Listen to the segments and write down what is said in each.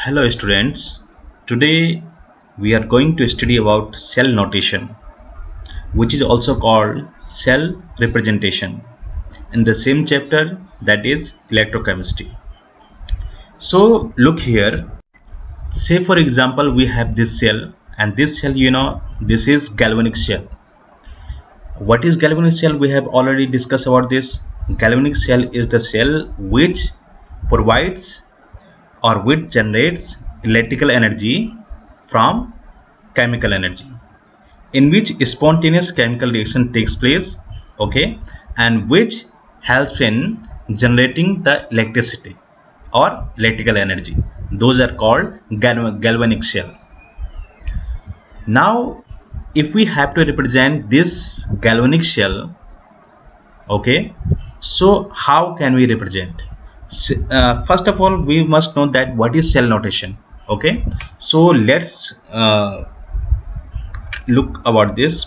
Hello students, today we are going to study about cell notation, which is also called cell representation in the same chapter, that is electrochemistry. So look here, say for example we have this cell, and this cell, this is galvanic cell. What is galvanic cell? We have already discussed about this. Galvanic cell is the cell which provides or which generates electrical energy from chemical energy, in which spontaneous chemical reaction takes place, okay, and which helps in generating the electricity or electrical energy. Those are called galvanic cell. Now if we have to represent this galvanic cell, okay, so how can we represent? First of all, we must know that what is cell notation. Okay, so let's look about this.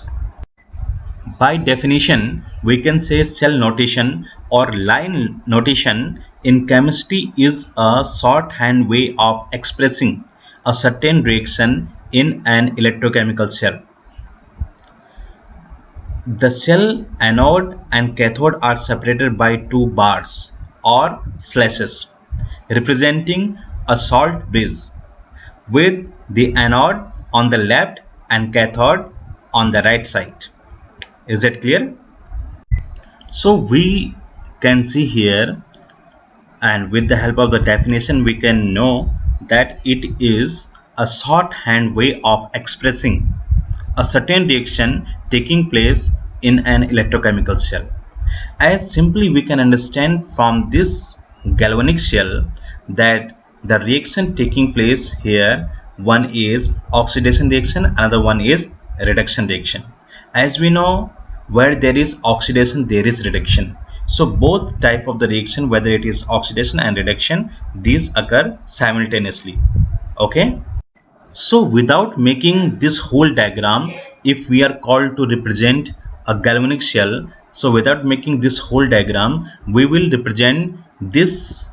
By definition, we can say cell notation or line notation in chemistry is a shorthand way of expressing a certain reaction in an electrochemical cell. The cell anode and cathode are separated by two bars or slashes, representing a salt bridge, with the anode on the left and cathode on the right side. Is that clear? So we can see here, and with the help of the definition we can know that it is a shorthand way of expressing a certain reaction taking place in an electrochemical cell. As simply we can understand from this galvanic cell that the reaction taking place here, one is oxidation reaction, another one is reduction reaction. As we know, where there is oxidation there is reduction, so both type of the reaction, whether it is oxidation and reduction, these occur simultaneously. Okay, so without making this whole diagram, if we are called to represent a galvanic shell, so without making this whole diagram, we will represent this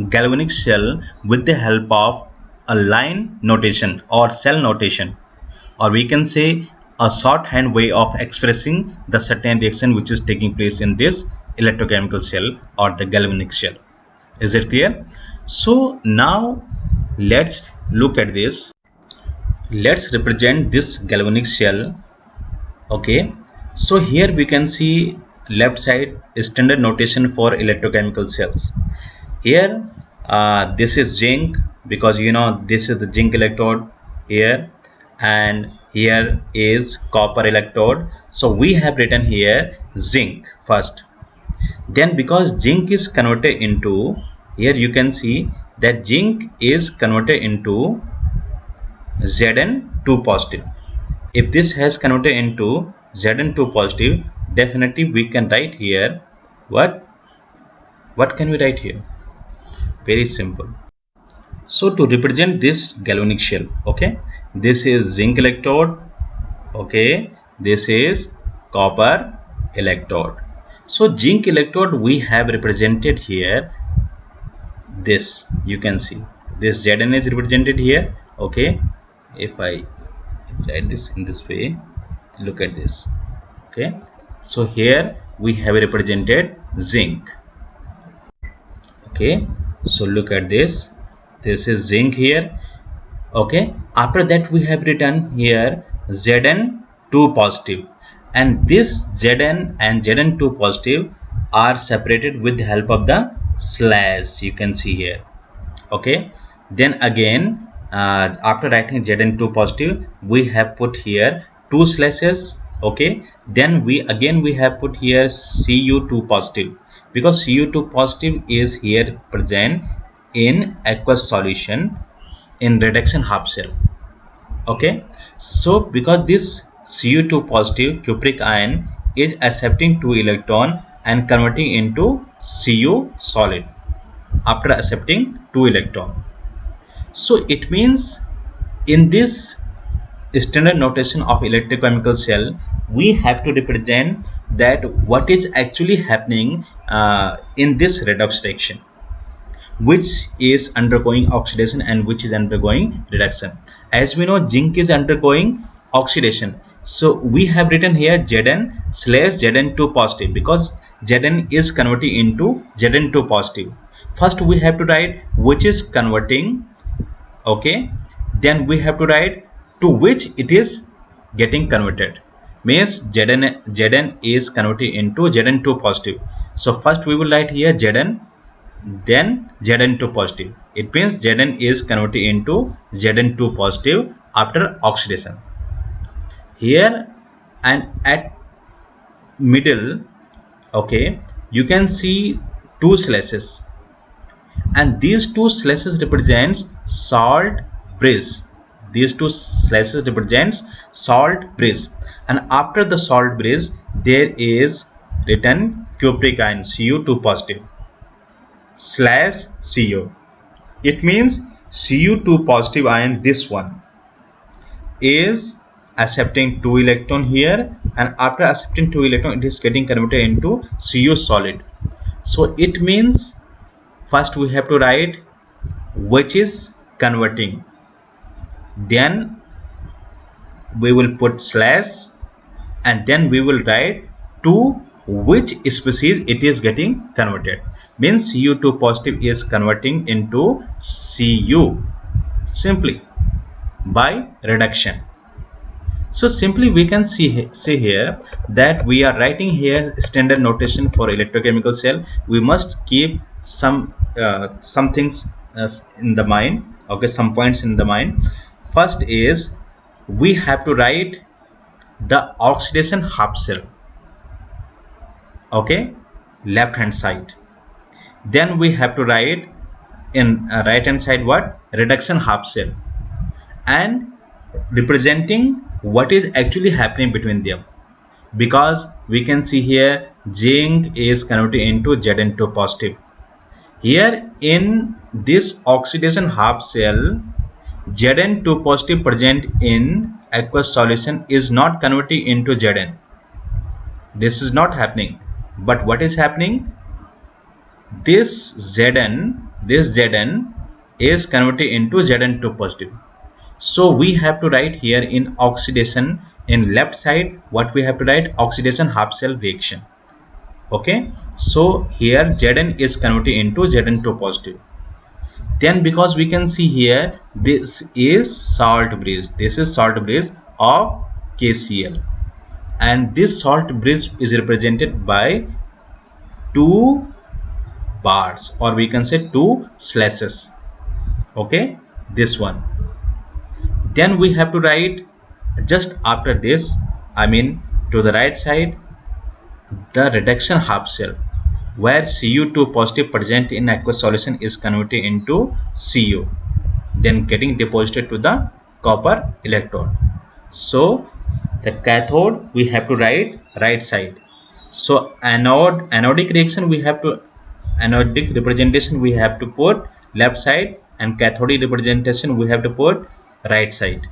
galvanic shell with the help of a line notation or cell notation, or we can say a shorthand way of expressing the certain reaction which is taking place in this electrochemical cell or the galvanic shell. Is it clear? So now let's look at this. Let's represent this galvanic shell. Okay, so here we can see left side standard notation for electrochemical cells. Here this is zinc, because this is the zinc electrode here, and here is copper electrode. So we have written here zinc first, then because zinc is converted into, here you can see that zinc is converted into Zn2 positive. If this has converted into Zn2 positive, definitely we can write here what can we write here? Very simple. So to represent this galvanic shell, okay, this is zinc electrode, okay, this is copper electrode. So zinc electrode we have represented here, this you can see this Zn is represented here. Okay, if I write this in this way, look at this. Okay, so here we have represented zinc. Okay, so look at this, this is zinc here. Okay, after that we have written here Zn2 positive, and this Zn and Zn2 positive are separated with the help of the slash, you can see here. Okay, then again after writing Zn2 positive we have put here two slashes. Okay, then we have put here Cu2 positive, because Cu2 positive is here present in aqueous solution in reduction half shell. Okay, so because this Cu2 positive cupric ion is accepting 2 electron and converting into Cu solid after accepting 2 electron. So it means in this standard notation of electrochemical cell, we have to represent that what is actually happening in this redox reaction. which is undergoing oxidation and which is undergoing reduction. As we know, zinc is undergoing oxidation, so we have written here Zn/Zn2 positive because Zn is converting into Zn2 positive. First we have to write which is converting, okay, then we have to write to which it is getting converted, means Zn is converting into Zn2 positive. So first we will write here Zn, then Zn2 positive. It means Zn is converted into Zn2 positive after oxidation. Here and at middle, okay, you can see two slashes, and these two slashes represents salt bridge. These two slashes represents salt bridge, and after the salt bridge there is written cupric ion Cu2 positive slash Co. It means Cu2 positive ion, this one, is accepting 2 electron here, and after accepting 2 electron it is getting converted into Cu solid. So it means first we have to write which is converting, then we will put slash, and then we will write to which species it is getting converted, means Cu2 positive is converting into Cu simply by reduction. So simply we can see here that we are writing here standard notation for electrochemical cell. We must keep some things in the mind, okay, some points in the mind. First is we have to write the oxidation half cell, okay, left hand side. Then we have to write in right hand side what, reduction half cell, and representing what is actually happening between them, because we can see here zinc is converted into Zn2 positive. Here in this oxidation half cell, Zn2 positive present in aqueous solution is not converting into Zn. This is not happening. But what is happening? This Zn is converted into Zn2 positive. So we have to write here in oxidation, in left side, what we have to write, oxidation half cell reaction. Okay, so here Zn is converted into Zn2 positive. Then because we can see here this is salt bridge, this is salt bridge of KCl, and this salt bridge is represented by two bars, or we can say two slashes, okay, this one. Then we have to write just after this, I mean to the right side, the reduction half cell, where Cu2 positive present in aqueous solution is converted into Cu, then getting deposited to the copper electrode. So the cathode we have to write right side. So anodic reaction we have to, anodic representation we have to put left side, and cathodic representation we have to put right side.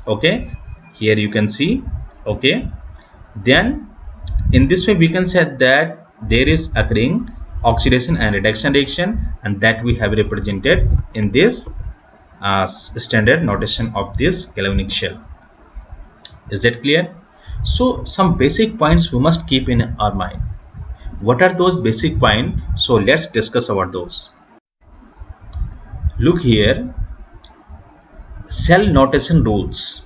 Okay, here you can see. Okay, then in this way we can say that there is occurring oxidation and reduction reaction, and that we have represented in this standard notation of this galvanic shell. Is that clear? So some basic points we must keep in our mind. What are those basic points? So let's discuss about those. Look here, cell notation rules.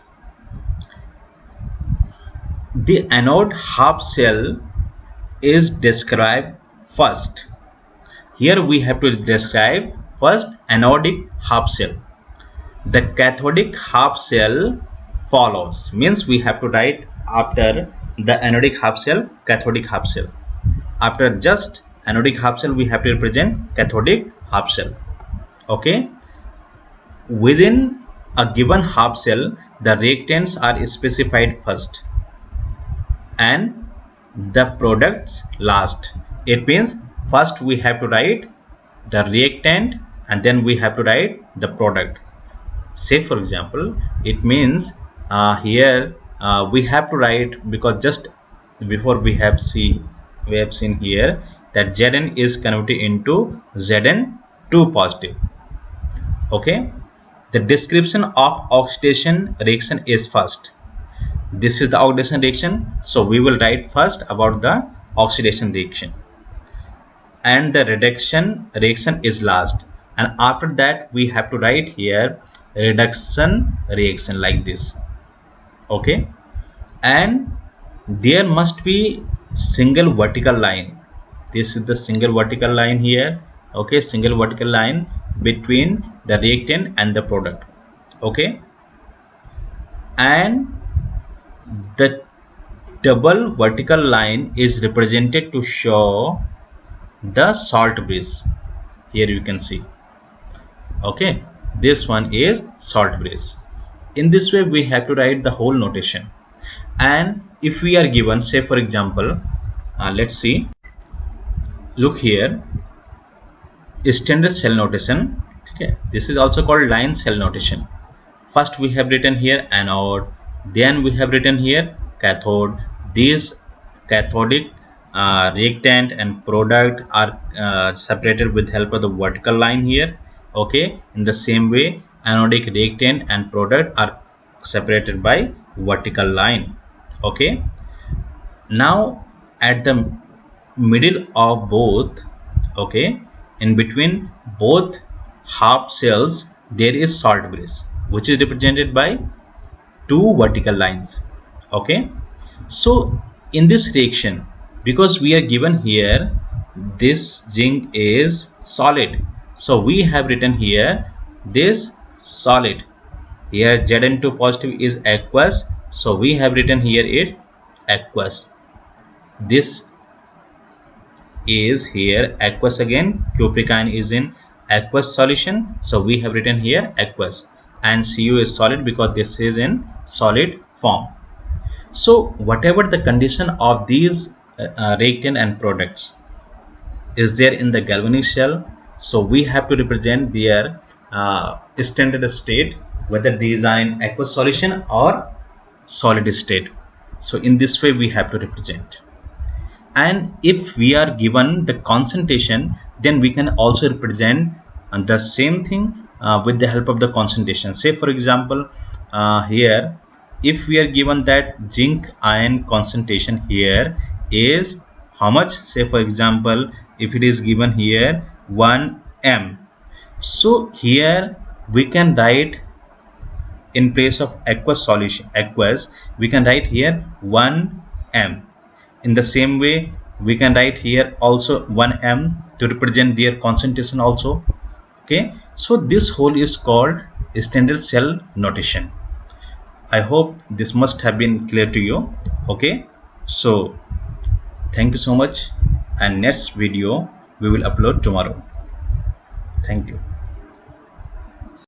The anode half cell is described first. Here we have to describe first anodic half cell. The cathodic half cell follows, means we have to write after the anodic half cell cathodic half cell. After just anodic half cell we have to represent cathodic half cell. Okay, within a given half cell the reactants are specified first and the products last. It means first we have to write the reactant and then we have to write the product. Say for example, it means here we have to write, because just before we have seen here that Zn is converted into Zn2 2 positive. Okay, the description of oxidation reaction is first. This is the oxidation reaction, so we will write first about the oxidation reaction, and the reduction reaction is last, and after that we have to write here reduction reaction like this. Okay, and there must be single vertical line. This is the single vertical line here. Okay, single vertical line between the reactant and the product. Okay, and the double vertical line is represented to show the salt bridge. Here you can see. Okay, this one is salt bridge. In this way we have to write the whole notation. And if we are given, say for example, let's see, look here, standard cell notation. Okay, this is also called line cell notation. First we have written here anode, then we have written here cathode. These cathodic reactant and product are separated with help of the vertical line here. Okay, in the same way anodic reactant and product are separated by vertical line. Okay, now at the middle of both, okay, in between both half cells there is salt bridge, which is represented by two vertical lines. Okay, so in this reaction, because we are given here this zinc is solid, so we have written here this solid. Here Zn2 positive is aqueous, so we have written here it aqueous. This is here aqueous again. Cupric ion is in aqueous solution, so we have written here aqueous, and Cu is solid because this is in solid form. So whatever the condition of these reactant and products is there in the galvanic cell, so we have to represent their standard state, whether these are in aqueous solution or solid state. So in this way we have to represent. And if we are given the concentration, then we can also represent the same thing with the help of the concentration. Say for example, here if we are given that zinc ion concentration here is how much, say for example if it is given here 1 m, so here we can write in place of aqueous solution, aqueous, we can write here 1 m. In the same way we can write here also 1 m to represent their concentration also. Okay, so this whole is called standard cell notation. I hope this must have been clear to you. Okay, so thank you so much, and next video we will upload tomorrow. Thank you.